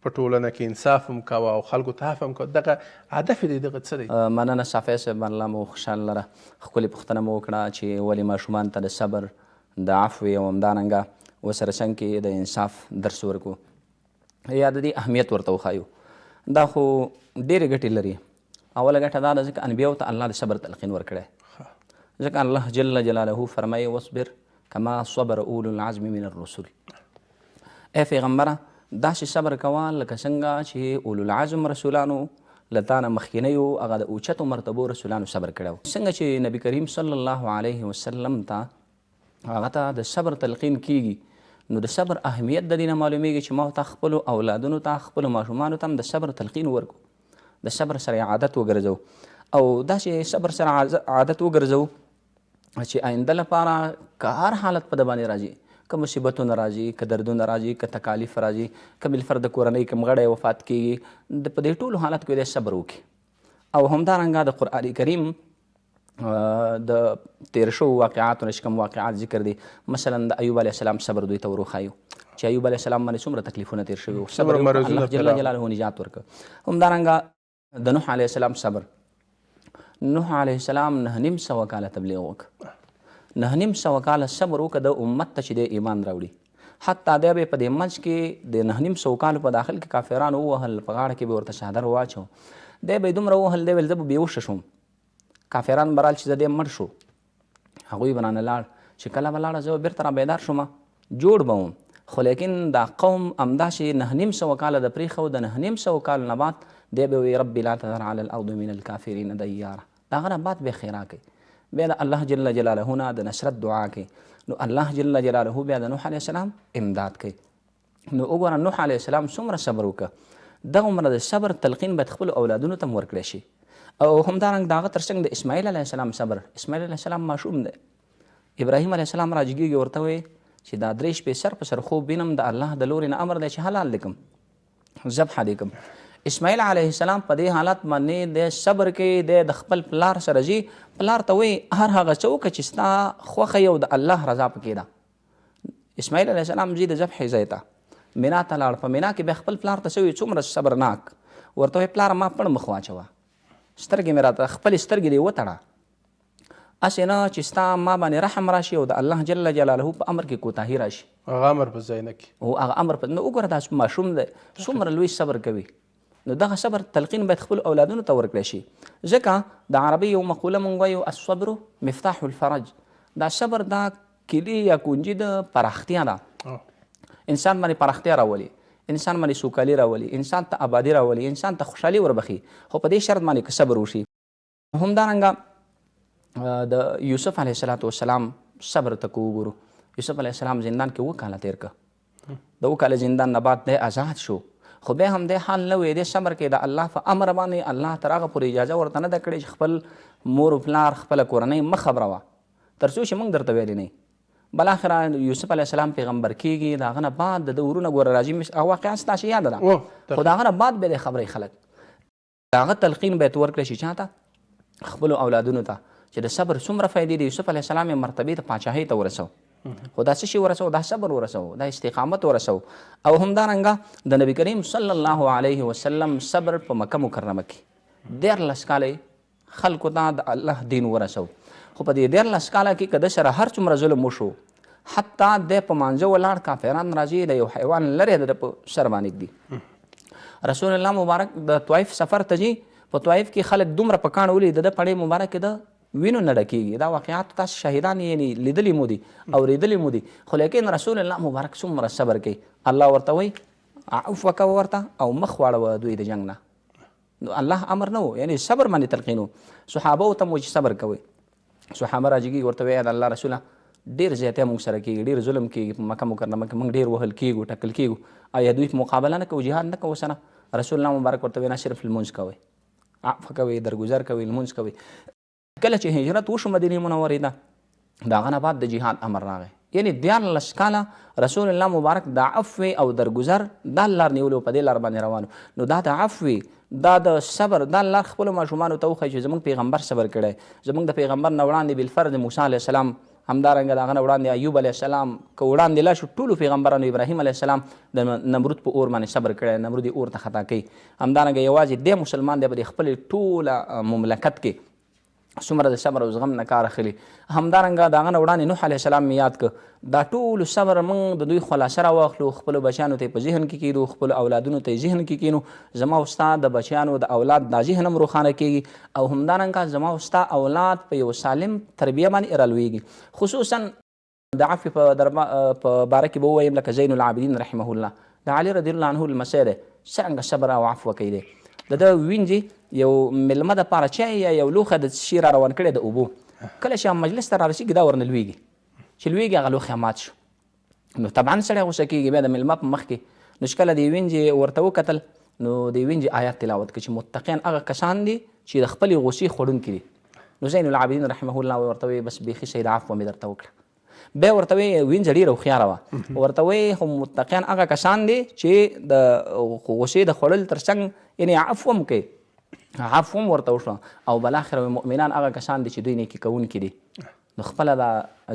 په ټولنه کې انصاف هم کوه او خلکو ته عفو هم کوه دغه هدف یې دغه څه دی؟ مننه صافی صاحب الله مو خوشحال لره. ښکلې پوښتنه مو وکړه چې ولې ماشومان ته د صبر د عفو او همدارنګه ورسره څنګ کې د انصاف درس ورکو یا د دې اهمیت ورته وښایو. دا خو ډېرې ګټې لري. اوله ګټه دا ده ځکه انبیاو ته الله د صبر تلقین ورکړی، ځکه الله جل جلاله فرمایي واصبر کما صبر اولو العزم من الرسل. ای پیغمبره داسې صبر کوه لکه څنګه چې اولو العزم رسولانو له تا نه مخکینیو هغه د اوچتو مرتبو رسولانو صبر کړی و. څنګه چې نبي کریم صلی الله علیه وسلم ته هغه ته د صبر تلقین کیږي، نو د صبر اهمیت د دې نه معلومیږي چې ما ته خپلو اولادونو ته خپلو ماشومانو ته هم د صبر تلقین ورکو، د صبر سره عادت وګرځو او داسې صبر سره عادت وګرځو چې آینده لپاره که هر حالت په د باندې راځي، که مصیبتونه راځي، که دردونه راځي، که تکالیف راځي، که بالفرد کورنۍ کوم غړی وفات کیږي، په دې ټولو حالت کې د صبر وکړي. او همدارنګه د قرآن کریم د تیر شو واقعاتو نه چې کوم واقعات ذکر دي، مثلا د ایوب علیه السلام صبر دوی ته وروښایو چې ایوب علیه السلام باندې څومره تکلیفونه تیر شوي وو، صبر الله جل جلاله نجات ورکړه. همدارنګه د نوح علیه السلام صبر، نوح علیه السلام 9.5 کاله تبلیغ وکړه، 9.5 کاله صبر وکړه د امت ته چې دی ایمان راوړي. حتی دی به په دې منځ کې د 9.5 کالو په داخل کې کافرانو ووهل، په غاړه کې به ورته چادر واچو، دی به یې دومره ووهل، دی ویل زه به بېهوشه شوم. کافران به رال چې زه دی مړ شو، هغوی به رانه لاړ چې کله به لاړه زه به بېرته را بیدار شوم جوړ به وم. خو لیکن دا قوم همداسې 9.5 کاله د پرېښو، د 9.5 کالو نه بعد دی به وایي ربي لا تذر علی الارض من الکافرین دیاره. د هغه نه بعد بیا خیرا کوي، بیا د الله جل جلاله نه د نصرت دعا کوي. نو الله جل جلاله بیا د نوح علیه السلام امداد کوي. نو وګوره نوح علیه السلام څومره صبر وکړه، دغه عمره د صبر تلقین باید خپلو اولادونو ته هم ورکړی شي. او همدارنګه د هغه تر څنګ د اسماعیل علیه السلام صبر، اسماعیل علیه السلام ماشوم دی، ابراهیم علیه السلام راجګېږي ورته وایي چې دا 3 شپې سر په سر خوب وینم، د الله د لورې نه امر دی چې حلال دې کړم، ذبحه دې کړم. اسماعیل علیه السلام په دې حالت باندې د صبر کې د خپل پلار سره ځي، پلار ته وایي هر هغه څه وکړه چې ستا خوښه یې او د الله رضا پکې ده. اسماعیل علیه السلام ځي د ذبحې ځای ته، مینا ته لاړ. په مینا کې بیا خپل پلار ته څه وایي څومره صبرناک، ورته وایي پلاره ما پړ مخ واچوه، سترګې مې راته خپلې سترګې دې وتړه، هسې نه چې ستا ما باندې رحم راشي او د الله جل جلاله په امر کې کوتاهي راشي، هغه امر په ځای نه کړي، او هغه امر په. نو وګوره دا ماشوم دی څومره لوی صبر کوي. نو دغه صبر تلقین باید خپلو اولادونو ته ورکړی شي، ځکه د عربي یو مقوله موږ وایو الصبر مفتاح الفرج. دا صبر دا کلي یا کونجي د پراختیا ده، انسان باندې پراختیا راولي، انسان باندې سوکالي راولي، انسان ته آبادي راولي، انسان ته خوشحالي وربخي، خو په دې شرط باندې که صبر وشي. همدارنګه د یوسف علیه السلام صبر ته که وګورو، یوسف علیه السلام زندان کې 7 کاله تیر که، د 7 کاله زندان نه بعد دی آزاد شو، خو بیا هم دی حال نه وی، دی صبر کې د الله په امر باندې الله تر هغه پورې اجازه ورته نه ده کړې چې خپل مور و پلار خپله کورنۍ مه خبروه تر څو چې موږ درته ویلې نه. بالاخره یوسف علیه السلام پیغمبر کیږي، د هغه نه بعد د ورونه ګوره راځي، هغه واقعه ستاسې یاده ده، خو د هغه نه بعد بیا د خبرې خلک د هغه تلقین باید ورکړی شي چاته؟ خپلو اولادونو ته، چې د صبر څومره فایدې د یوسف علیه السلام مرتبې د پاچاهۍ ته ورسو، خو دا څه شي ورسو؟ دا صبر ورسو، دا استقامت ورسو. او همدارنګه د نبی کریم صلی الله علیه وسلم صبر په مکه مکرمه کې 14 کاله خلکو ته د الله دین ورسو، خو په دې 14 کاله کې که د سره هر څومره ظلم وشو، حتی د په مانځه ولاړ کافران راځي د یو حیوان لرې د په سر باندې ږدي. رسول الله مبارک د طائف سفر ته ځي، په طائف کې خلک دومره په کاڼ ولي د پړې مبارک د وینو نه ډکېږي. دا واقعات تاسو شاهدان یې لیدلي مو دي اورېدلي مو دي، خو لیکن رسول الله مبارک څومره صبر کوي. الله ورته وایي عفو کوه ورته او مخ واړوه دوی د جنګ نه. نو الله امر نه و، یعنی صبر باندې تلقین و. صحابه ته مو چې صبر کوئ، صحابه راجګي ورته وایي د الله رسوله ډېر زیاتی موږ سره کېږي، ډېر ظلم کېږي، په مکه مکرمه کې موږ ډېر وهل کېږو، ټکل کېږو، آیا دوی په مقابله نه کوو، جهاد نه کوو سره؟ رسول الله مبارک ورته وایي نه، صرف لمونځ کوئ، عفو کوئ، درګذر کوئ، لمونځ کوئ. کله چې هجرت وشو مدینې منورې ته، د هغه نه بعد د جهاد امر راغی، یعنی 14 کاله رسول الله مبارک د عفو او درګذر دا لار نیولو، په دې لار باندې روانو. نو دا د عفو، دا د صبر، دا لار خپلو ماشومانو ته وښایي چې زموږ پیغمبر صبر کړی، زموږ د پیغمبر نه وړاندې بالفرد موسی علیه السلام، همدارنګه د هغه نه وړاندې ایوب علیه السلام، که وړاندې لا شو ټولو پیغمبرانو، ابراهیم علیه السلام د نمرود په اور باندې صبر کړی، نمرود یې اور ته خطا کوي. همدارنګه یوازې دی مسلمان دی په د خپل ټوله مملکت کې څومره د صبر او زغم نه کار اخلي. همدارنګه د هغه نه وړاندې نوح علیه السلام مې یاد کړه. دا ټول صبر موږ د دوی خلاصه راواخلو، خپلو بچیانو ته یې په ذهن کې کېږدو، خپلو اولادونو ته یې ذهن کې کښېنو. زما او ستا د بچیانو د اولاد دا ذهن هم روښانه کېږي او همدارنګه زما او ستا اولاد په یو سالم تربیه باندې رالویږي. خصوصا د عفو په باره کې به ووایم لکه زین العابدین رحمه الله، د علي رضی الله عنه لمسی دی، څرنګه صبر او عفو کوي دی. د ده وینځي یو مېلمه دپاره چای یا یو لوښه د شي را روان کړی د اوبو، کله چې مجلس ته رارسېږي دا ورنه لویږي، چې لویږي هغه لوښی مات شو. نو طبعا سړی غوسه کېږي. بیا د مېلمه په مخ کې نو چې کله د یوې وینځې ورته وکتل نو د یوې وینځې آیات تلاوت کړه چې متقیان هغه کسان دي چې د خپلې غوسې خوړونکي دي. نو زین العابدین رحمه الله ورته وایي بس بیخي سید عفو مې درته وکړه. بیا ورته وایي وینځه ډېره هوښیاره وه، ورته وایي خو متقیان هغه کسان دي چې د غوسې د خوړل تر څنګ یعنې عفو هم کوي، عفو هم ورته وشوه. او بالاخره مؤمنان هغه کسان دي چې دوی نیکي کوونکي دي. نو خپله د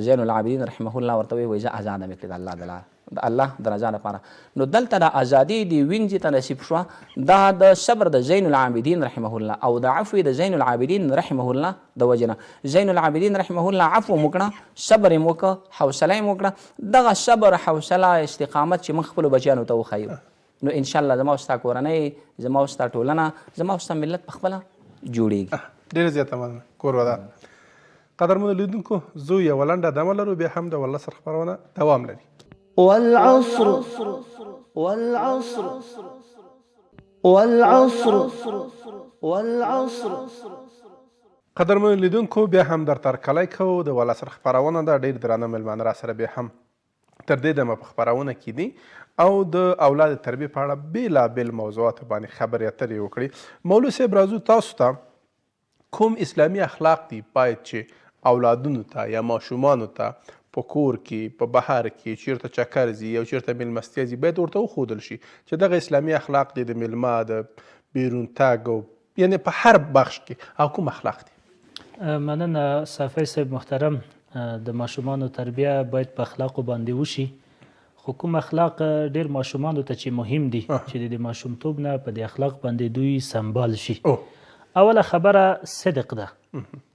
زین العابدین رحمه الله ورته وایي زه ازاده مې کړې د الله د رضا لپاره. نو دلته د ازادي د وینځې ته نصیب شوه، دا د صبر د زین العابدین رحمه الله او د عفو د زین العابدین رحمه الله د وجې نه. زین العابدین رحمه الله عفو هم وکړه، صبر یې وکړه، حوصله یې وکړه. دغه صبر، حوصله، استقامت چې موږ خپلو بچیانو ته وښیو نو انشاءالله زما او ستا کورنۍ، زما او ستا ټولنه، زما او ستا ملت پخپله جوړیږي. ډېره زیاته مننه کور ودان. قدرمنو لیدونکو زه یوه لنډه دمه لرو، بیا هم د ولس خپرونه دوام لري. والعصر والعصر والعصر والعصر. قدرمنو لیدونکو بیا هم در ترکلی کوو د ولس خپرونه ده. ډېر درانه مېلمانه را سره بیا هم تر دې دمه په خپرونه کې دي او د اولاد تربیې په اړه بېلابېل موضوعاتو باندې خبرې اترې وکړي. مولوي صاحب راځو تاسو ته کوم اسلامي اخلاق دي باید چې اولادونو ته یا ماشومانو ته په کور کې، په بهر کې، چیرته چکر ځي او چیرته میلمستیا ځي باید ورته وښودل شي چې دغه اسلامي اخلاق دي د میلمه د بیرون تګ او یعنې په هر بخش کې او کوم اخلاق دي؟ مننه صافی صاحب محترم. د ماشومانو تربیه باید په اخلاقو باندې وشي، خو کوم اخلاق ډېر ماشومانو ته چې مهم دي چې د ماشومتوب نه په دې اخلاق باندې دوی سمبال شي. اوله خبره صدق ده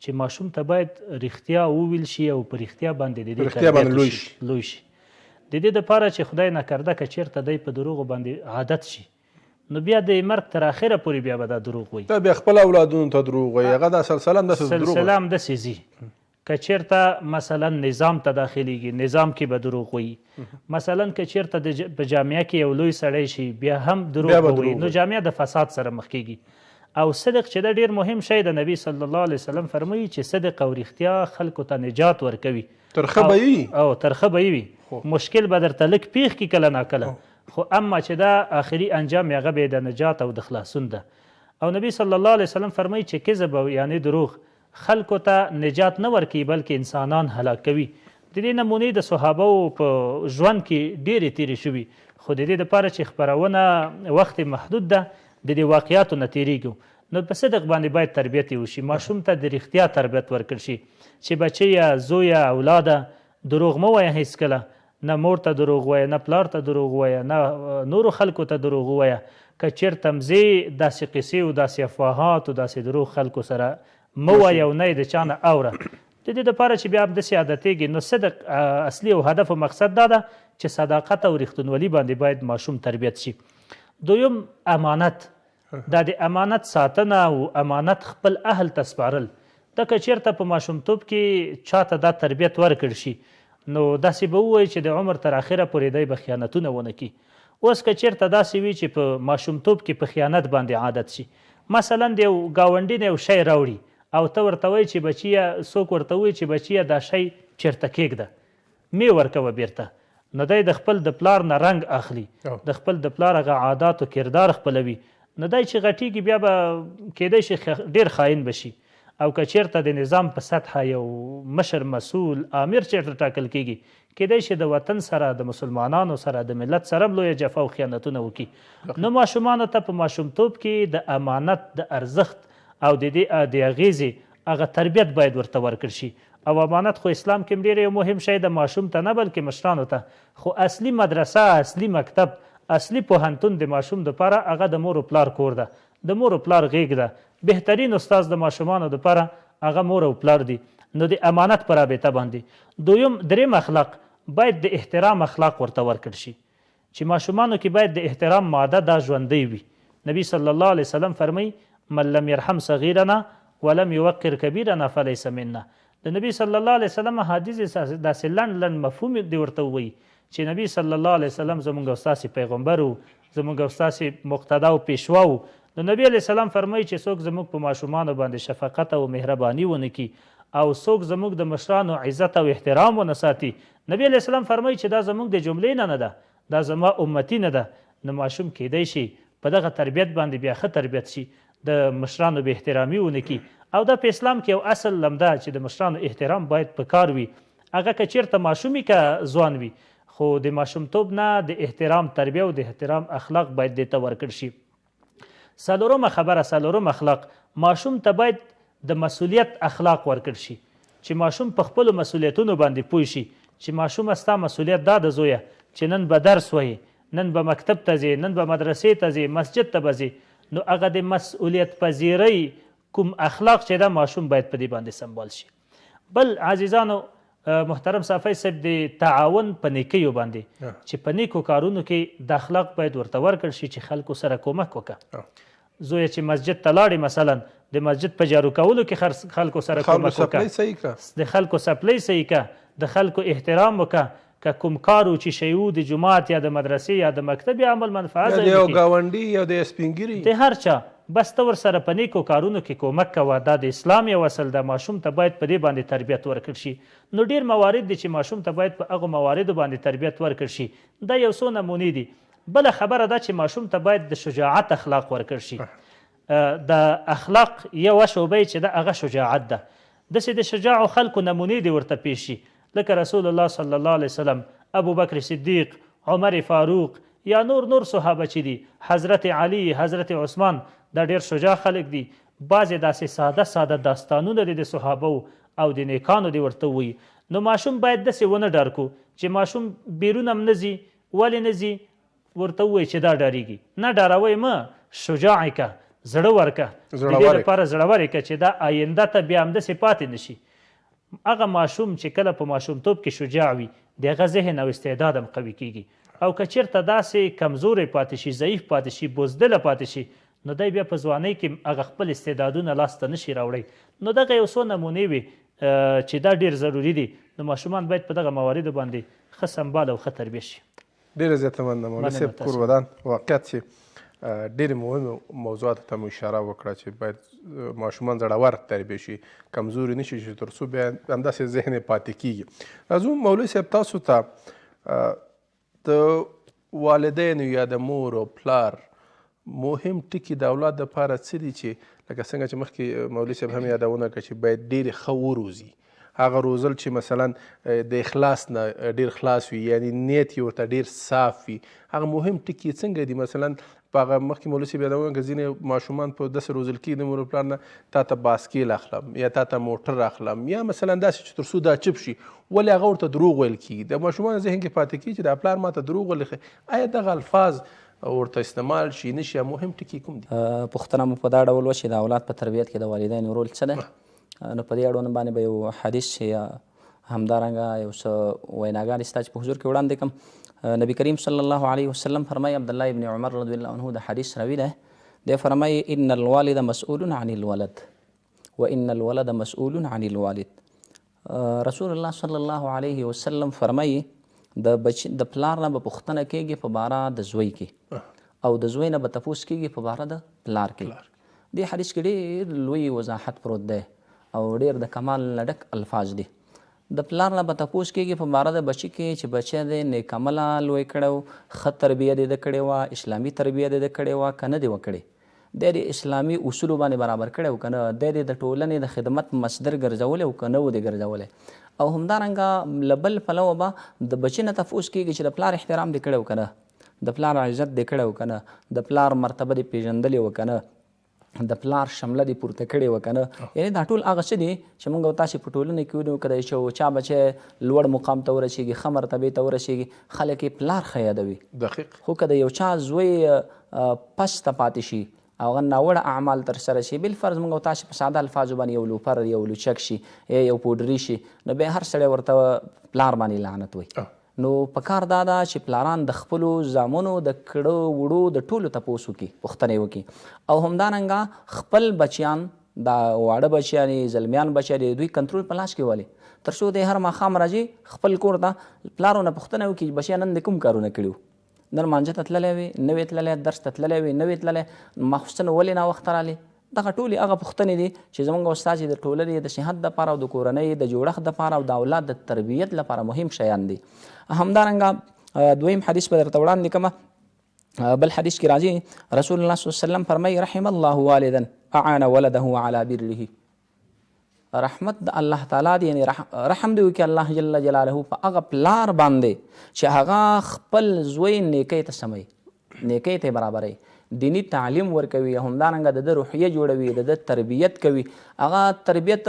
چې ماشوم ته باید رښتیا وویل شي او په رښتیا باندې د دې تربیت لوی شي. د دې دپاره چې خدای نکرده که چېرته دی په دروغو باندې عادت شي نو بیا د مرګ تر اخره پورې بیا به دا دروغ وایي. دا بیا خپل اولادونو ته دروغ وایي، هغه دا سلسله هم داسې ځي. که چېرته مثلا نظام ته داخلیږي نظام کې به دروغ وایي. مثلا که چېرته په جامعه کې یو لوی سړی شي بیا هم دروغ به وایي، نو جامعه د فساد سره مخ کېږي. او صدق چې دا ډېر مهم شی د نبی صلی الله علیه وسلم فرمایي چې صدق او رښتیا خلکو ته نجات ورکوي. ترخه به وي او ترخه به وي، مشکل به درته لږ پیښ کړي کله ناکله، خو اما چې دا آخري انجام یې هغه به د نجات او د خلاصون ده. او نبی صلی الله علیه وسلم فرمایي چې کذب یعنې دروغ خلکو ته نجات نه ورکوي بلکې انسانان هلاک کوي. د دې نمونې د صحابهو په ژوند کې ډېرې تېرې شوي، خو د دې دپاره چې خپرونه وخت محدود ده د دې واقعاتو نه تېرېږو. نو په صدق باندې باید تربیت یې وشي، ماشوم ته د رښتیا تربیت ورکړل شي چې بچیه، زویه، اولاده دروغ مه وایه هېڅکله، نه مور ته دروغ وایه، نه پلار ته دروغ وایه، نه نورو خلکو ته دروغ ووایه. که چېرته مځې داسې قصې او داسې افواهات او داسې دروغ خلکو سره مه وایه او نه یې د چا نه اوره. د دې دپاره چې بیا همداسې عادتېږي. نو صدق اصلي او هدف او مقصد دا ده چې صداقت او رښتونولي باندې باید ماشوم تربیت شي. دویم امانت، دا د امانت ساتنه او امانت خپل اهل ته سپارل. دا که چېرته په ماشومتوب کې چاته دا تربیت ورکړل شي نو داسې به ووایي چې د عمر تر اخره پورې دی به خیانتونه ونه کړي. اوس که چېرته داسې وي چې په ماشومتوب کې په خیانت باندې عادت شي، مثلا د یو ګاونډي نه یو شی راوړي او ته ورته وایي چې بچیه، څوک ورته وایي چې بچیه دا شی چېرته کېږده مې ورکوه بیرته، نو دی د خپل د پلار نه رنګ اخلي، د خپل د پلار هغه عادات او کردار خپلوي. نو دی چې غټېږي بیا به کیدای شي ډېر خاین به شي. او که چېرته د نظام په سطحه یو مشر، مسؤول، امیر چېرته ټاکل کېږي کیدای شي د وطن سره، د مسلمانانو سره، د ملت سره هم لویه جفا او خیانتونه وکړي. نو ماشومانو ته په ماشومتوب کې د امانت د ارزښت او د دې د اغېزې هغه تربیت باید ورته ورکړل شي. او امانت خو اسلام کې هم ډېر یو مهم شی د ماشوم ته نه بلکې مشرانو ته، خو اصلي مدرسه، اصلي مکتب، اصلي پوهنتون د ماشوم دپاره هغه د مور و پلار کور ده، د مور و پلار غېږ ده. بهترین استاز د ماشومانو دپاره هغه مور او پلار دي. نو د امانت په رابطه باندې دریم اخلاق باید د احترام اخلاق ورته ورکړل شي چې ماشومانو کې باید د احترام ماده دا ژوندی وي. نبی صلی الله علیه وسلم فرمی من لم يرحم صغیرنا ولم يوقر کبیرنا فلیس منا. د نبی صلی الله علیه وسلم حدیث داسې لنډ مفهوم دی ورته ووایي چې نبی صلی الله علیه وسلم زموږ او ستاسې پیغمبر و، زموږ او ستاسې مقتدا او پیشوا و. نو نبی علیه السلام فرمایي چې څوک زموږ په ماشومانو باندې شفقت او مهرباني ونه کړي او څوک زموږ د مشرانو عزت او احترام ونه ساتي، نبی علیه السلام فرمایي چې دا زموږ د جملې نه ده، دا زما امتی نه ده. نو ماشوم کیدی شي په دغه تربیت باندې بیا ښه تربیت شي، د مشرانو به احترامي ونه کړي. او دا په اسلام کې یو اصل لمده چې د مشرانو احترام باید په کار وي. هغه که چېرته ماشوم که ځوان وي، خو د ماشومتوب نه د احترام تربیه او د احترام اخلاق باید دې ته ورکړل شي. څلورمه خبره، څلورم اخلاق، ماشوم ته باید د مسؤلیت اخلاق ورکړل شي چې ماشوم په خپلو مسؤلیتونو باندې پوه شي چې ماشومه ستا مسؤلیت دا ده زویه چې نن به درس وایي، نن به مکتب ته ځې، نن به مدرسې ته ځې، مسجد ته به ځې. نو هغه د مسؤلیت پذیرۍ کوم اخلاق چې دا ماشوم باید په دې باندې سمبال شي. بل عزیزانو محترم صافی صاحب، د تعاون په نیکیو باندې چې په نیکو کارونو کې د اخلاق باید ورته ورکړل شي چې خلکو سره کومک وکړه. زویه چې مسجد ته لاړې، مثلا د مسجد په جارو کولو کې خلکو سره کومک وکړه، د خلکو سپلی صحیح کړه، د خلکو احترام وکړه. که کوم کار و چې شی و د جومات یا د مدرسې یا د مکتب یا عمل منفعت د یو ګاونډي یا د سپینګیري د هر چا، بس ته ورسره په نیکو کارونو کې کومک کوه. دا د اسلام یو اصل ده. ماشوم ته باید په دې باندې تربیت ورکړل شي. نو ډېر موارد دي چې ماشوم ته باید په هغو مواردو باندې تربیت ورکړل شي. دا یو څو نمونې دي. بله خبره ده چې ماشوم ته باید د شجاعت اخلاق ورکړل شي. د اخلاق یوه شعبه چې ده هغه شجاعت ده. داسې د شجاعو خلکو نمونې دي ورته پیش شي، لکه رسول الله صلی الله علیه وسلم، ابو بکر صدیق، عمر فاروق، یا نور صحابه چې دي، حضرت علی، حضرت عثمان، دا ډېر شجاع خلک دي. بعضې داسې ساده داستانونه دي د صحابو او د نیکانو دي ورته ووایي. نو ماشوم باید داسې ونه ډار کو چې ماشوم بیرون هم نه ځي. ولې نه ځي؟ ورته ووایي چې دا ډارېږي. نه ډاروئ مه، شجاع یې که، زړه ورکه، د دې لپاره زړور یې که چې دا آینده ته بیا همداسې پاتې نه شي. هغه ماشوم چې کله په ماشومتوب کې شجاع وي، د هغه ذهن او استعداد هم قوي کیږي. او که چېرته داسې کمزوری پاتې شي، ضعیف پاتې شي، بزدله پاتې شي، نو دی بیا په ځوانۍ کې هغه خپل استعدادونه لاسته نشي راوړی. نو دغه یو څو نمونې وي چې دا ډېر ضروري دي. نو ماشومان باید په دغه مواردو باندې ښه سمبال او ښه تربیه شي. ډېره زیاته مننه مولوي صاحب. کور ودان واقعیت چې ډېرې مهمو موضوعاتو ته مو اشاره وکړه چې باید ماشومان زړور تربیه شي، کمزوري نه شي چې تر څو بیا همداسې ذهن یې پاتې کېږي. راځو مولوي صاحب، تاسو ته د والدینو یا د مور او پلار مهم ټکي د اولاد دپاره څه دي چې لکه څنګه چې مخکې مولوي صاحب هم یادونه کړه چې باید ډېرې ښه وروزي، هغه روزل چې مثلا د اخلاص نه ډېر خلاص وي، یعنی نیت یې ورته ډېر صاف وي. هغه مهم ټکي څنګه دي؟ مثلا په هغه مخکې مولوي صاحب یادونه کړه ځینې ماشومان په داسې روزل کېږي د مور او پلار نه تا ته باسکیل اخلم یا تا ته موټر اخلم، یا مثلا داسې چې تر څو دا چپ شي، ولې هغه ورته دروغ ویل کېږي. د ماشومانو ذهن کې پاتې کېږي چې دا پلار ما ته دروغ ویل. آیا دغه الفاظ ورته استعمال شي نشي؟ مهم ټکي کوم دي؟ پوښتنه مو په دا ډول وشي د اولاد په تربیت کې د والدینو رول څه ده. نو په دې اړوند باندې به یو حدیث چې همدارنګه یو څه ویناګانې ستا چې په حضور کې وړاندې کړم. نبی کریم صلی الله علیه وسلم فرمایي، عبدالله ابن عمر رضی الله عنه د حدیث راوي ده، دی فرمایي ان الوالد مسؤول عن الولد وان الولد مسؤول عن الوالد. رسول الله صلی الله علیه وسلم فرمایي د پلار نه به پوښتنه کېږي په باره د زوی کې، او د زوی نه به تپوس کېږي په باره د پلار کې. دې حدیث کې ډېر لوی وضاحت پروت دی او ډېر د کمال نه ډک الفاظ دي. د پلار نه به تپوس کېږي په باره د بچي کې چې بچی دی نیک عمله لوی کړی، ښه تربیه دې ده کړې وه، اسلامي تربیه دې ده کړې وه که نه دې وکړې، دی د اسلامي اصولو باندې برابر کړی و که نه، دی د ټولنې د خدمت مصدر ګرځولی و که نه و دې ګرځولی. او همدارنګه له بل پلوه به د بچي نه تپوس کېږي چې د پلار احترام دې کړی و که نه، د پلار عزت دې کړی و که نه، د پلار مرتبه دې پېژندلې و که نه، د پلار شمله دې پورته کړې وه که نه. یعنې دا ټول هغه څه دي چې موږ او تاسې په ټولنه کې وینو. که د یو چا بچی لوړ مقام ته ورسېږي، ښه مرتبې ته ورسېږي، خلک یې پلار ښه یادوي. دقیق. خو که د یو چا زوی پس ته پاتې شي او هغه ناوړه اعمال ترسره شي. بالفرض موږ او تاسې په ساده الفاظو باندې یو لوفر یو لوچک شي یو پوډري شي نو بیا هر سړی ورته پلار باندې لعنت وایي. نو پکار دا ده چې پلاران د خپلو زامنو د کړه وړو د ټولو تپوس وکړي، پوښتنې وکړي، او همدارنګه خپل بچیان دا واړه بچیان زلمیان بچیان دوی کنټرول په لاس کې ولي، تر څو دی هر ماښام راځي خپل کور ته پلارو نه پوښتنه وکړي بچیا نن د کوم کارونه کړي، نن مانځه ته تللی وې نه وې تللی، درس ته تللی وې نه وې تللی، ماخوستن ولې ناوخته رالې. دغه ټولې هغه پوښتنې دي چې زموږ او ستاسې د ټولنې د صحت دپاره او د کورنۍ د جوړښت دپاره او د اولاد د تربیت لپاره مهم شیان دي. همدارنګه دویم حدیث به درته وړاندې کړمه. بل حدیث کې راځي رسول الله صلی الله علیه وسلم فرمایي رحم الله والدا اعان ولده على بره. رحمت د الله تعالی دی، یعنی رحم دی وکړي الله جل جلاله په هغه پلار باندې چې هغه خپل زوی نیکۍ ته سموي، نیکۍ ته برابروي، دینی تعلیم ورکوي، همدارنګه د روحیه جوړوي، د تربیت کوي. هغه تربیت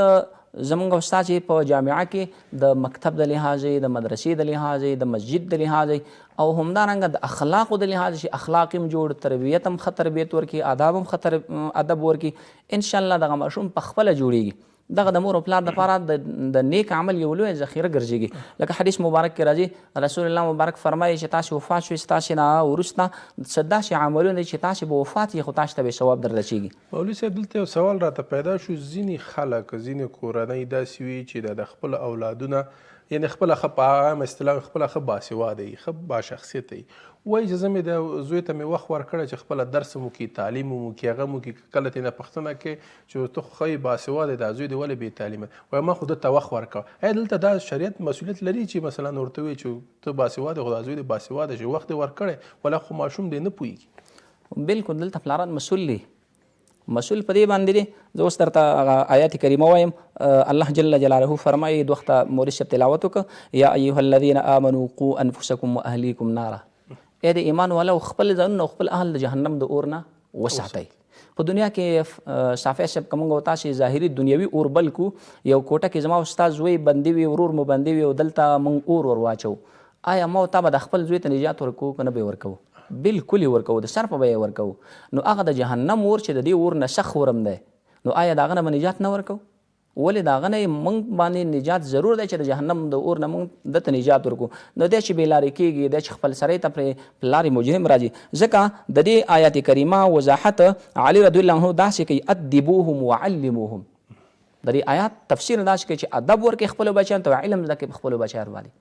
زموږ او ستاسې په جامعه کې د مکتب د لحاظې، د مدرسې د لحاظې، د مسجد د لحاظې او همدارنګه د اخلاقو د لحاظې چې اخلاق هم جوړ، تربیت هم ښه تربیت ورکړي، آداب هم ښه ادب ورکړي، انشاءالله دغه ماشوم په خپله جوړیږي. دغه د مور او پلار دپاره د نیک عمل یو لویه ذخیره ګرځېږي. لکه حدیث مبارک کې راځي رسول الله مبارک فرمایي چې تاسې وفات شوئ ستاسې نه وروسته څه داسې عملونه دي چې تاسې به وفات یې خو تاسې ته به ثواب در رسېږي. مولوي صاحب دلته یو سوال راته پیدا شو، ځینې خلک ځینې کورنۍ داسې وي چې د خپلو اولادونه یعنی خپله ښه په عام اصطلاح خپله ښه باسواده وي، ښه باشخصیته وي، وایي چې زه مې د زوی ته مې وخت ورکړی چې خپله درس هم وکړي، تعلیم هم وکړي، هغه هم وکړي. کله ترې نه پوښتنه کوي چې ته خو ښه باسواده دا زوی دې ولې بې تعلیمه، وایي ما خو ده ته وخت ورکوه. ایا دلته دا شریعت مسؤلیت لري چې مثلا ورته ووایي چې ته باسواده خو دا زوی دې باسواده شي، وخت دې ورکړی ولا خو ماشوم دې نه پوهېږي. بلکل دلته پلاران مسؤل دي، مسؤل په دې باندې دی. زه اوس درته آیات کریمه وایم. الله جل جلاله فرمایي دوه وخته مولوي صاحب تلاوت وکړه یا ایها الذین آمنوا قوا انفسکم واهلیکم نارا. ای د ایمان والا خپل ځانونه او خپل اهل د جهنم د اور نه وساتئ. په دنیا کې صافی صاحب که موږ او تاسې ظاهري دنیوي اور بل کو، یو کوټه کې زما او ستا زوی بندي وي، ورور مو بندي وي او دلته موږ اور ور واچو، آیا ما او تا به د خپل زوی ته نجات ورکوو که نه به یې ورکوو؟ بالکل یې ورکوو، د سر په به یې ورکوو. نو هغه د جهنم اور چې د دې اور نه سخت ورم دی، نو آیا د هغه نه به نجات نه ورکوو؟ ولې د هغه نه موږ باندې نجات ضرور دی چې د جهنم د اور نه موږ ده ته نجات ورکوو. نو دی چې بېلارې کېږي، دی چې خپل سړی ته پرې پلارې مجرم راځي. ځکه د دې آیات کریمه وضاحت علي رضی الله عنه داسې کوي ادبوهم وعلموهم. د دې آیات تفسیر داسې کوي چې ادب ورکړي خپلو بچیانو ته، علم زده کړي خپلو بچیانو باندې.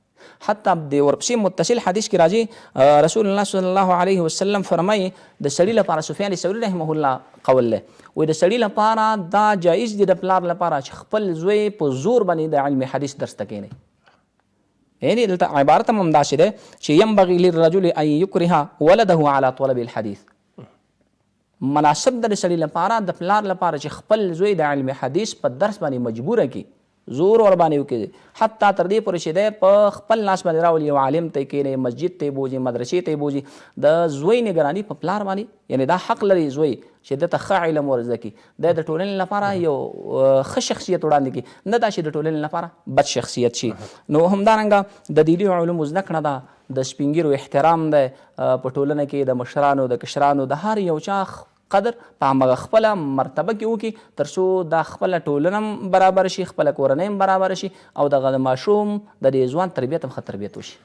حتی د ورپسې متصل حدیث کې راځي رسول الله صلی الله علیه وسلم فرمایي د سړي لپاره، سفیان ثوری رحمه الله قول دی، وایي د سړي لپاره دا جایز دي د پلار لپاره چې خپل زوی په زور باندې د علم حدیث درس ته کښېنوي. یعنې دلته عبارت هم همداسې دی چې ینبغي للرجل ان یکره ولده على طلب الحدیث. مناسب ده د سړي لپاره د پلار لپاره چې خپل زوی د علم حدیث په درس باندې مجبوره کړي، زور ور باندې وکړي، حتی تر دې پورې چې دی په خپل لاس باندې راولي، یو عالم ته یې کښېنوي، مسجد ته یې بوځي، مدرسې ته یې بوځي. د زوی نګراني په پلار باندې، یعنې دا حق لري زوی چې ده ته ښه علم ور زده کړي، دی د ټولنې لپاره یو ښه شخصیت وړاندې کړي، نه دا چې د ټولنې لپاره بد شخصیت شي. نو همدارنګه د دیني علومو زده کړه ده، د سپین ږیرو احترام دی په ټولنه کې، د مشرانو د کشرانو د هر یو چا قدر په همغه خپله مرتبه کې وکړي، تر څو دا خپله ټولنه هم برابر شي، خپله کورنۍ هم برابر شي، او دغه ماشوم د دې ځوان تربیت هم ښه تربیت وشي.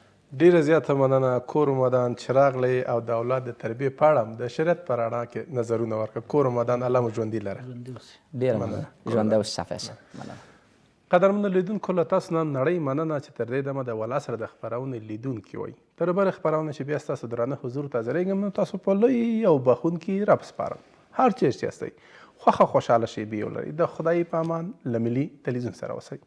ډیره زیاته مننه کور مدان چې راغلی او د اولاد د تربیې په اړه هم د شریعت په رڼا کې نظرونه ورکړه. کور مدان الله مو ژوندي لره. ډېره مننه، ژوندی اوسې صافی صاحب. مننه. قدرمنو لیدونکو له تاسو نه نړۍ مننه چې تر دې دمه د ولا سره د خپرونې لیدونکي وئ. تر بلې خپرونې چې بیا ستاسو درانه حضور ته حاضرېږم نو تاسو په لوی او بخښونکي رب سپارم. هر چیرې چې یاستئ خوښه خوشحاله شئ، بیا ولرئ. د خدای په امان له ملي تلویزیون سره اوسئ.